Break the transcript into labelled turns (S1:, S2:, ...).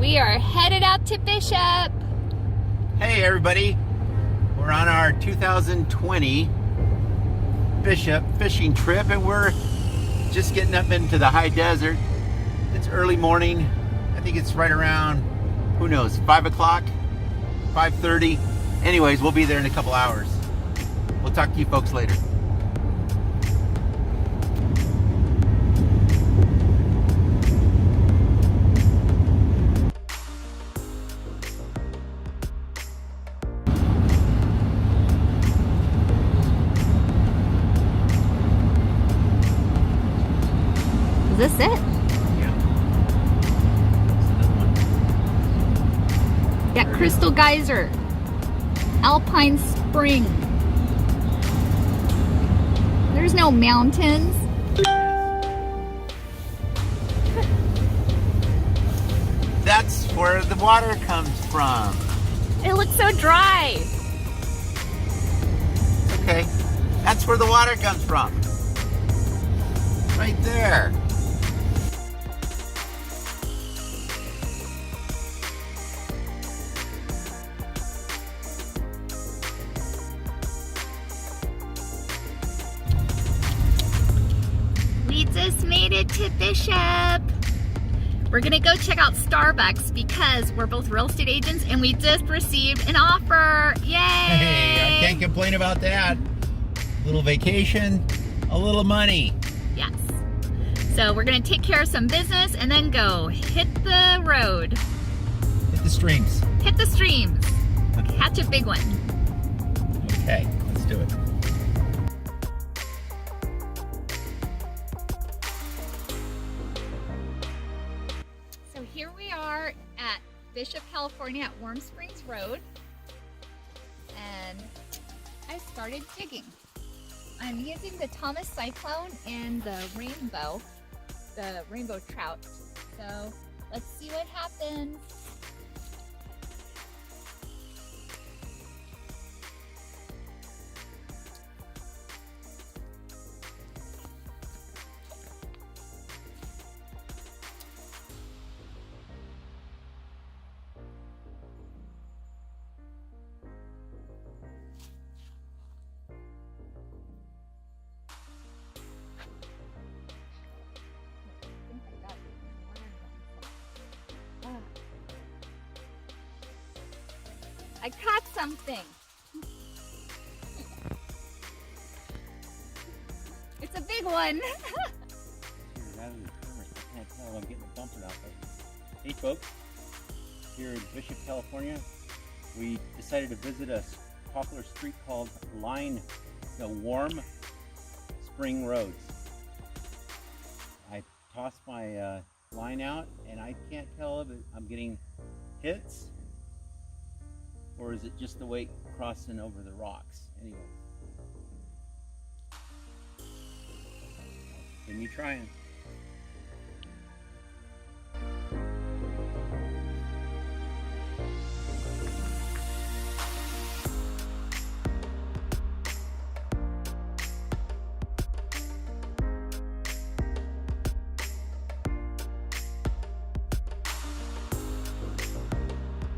S1: We are headed out to Bishop.
S2: Hey everybody, we're on our 2020 Bishop fishing trip and we're just getting up into the high desert. It's early morning. I think it's right around, who knows, 5 o'clock, 5:30. Anyways, we'll be there in a couple hours. We'll talk to you folks later.
S1: Is this it? Yeah, Crystal Geyser, Alpine Spring. There's no mountains.
S2: That's where the water comes from.
S1: It looks so dry.
S2: Okay, that's where the water comes from. Right there.
S1: We just made it to Bishop. We're gonna go check out Starbucks because we're both real estate agents and we just received an offer. Yay!
S2: Hey, I can't complain about that. A little vacation, a little money.
S1: Yes. So we're gonna take care of some business and then go hit the road.
S2: Hit the streams.
S1: Hit the streams. Catch a big one.
S2: Okay, let's do it.
S1: So here we are at Bishop, California at Warm Springs Road. And I started jigging. I'm using the Thomas Cyclone and the rainbow trout. So let's see what happens. I caught something. It's a big one.
S2: I can't tell if I'm getting a bumper out there. Hey folks, here in Bishop, California, we decided to visit a popular street called Warm Spring Roads. I tossed my line out and I can't tell if I'm getting hits or is it just the weight crossing over the rocks? Anyways, continue trying.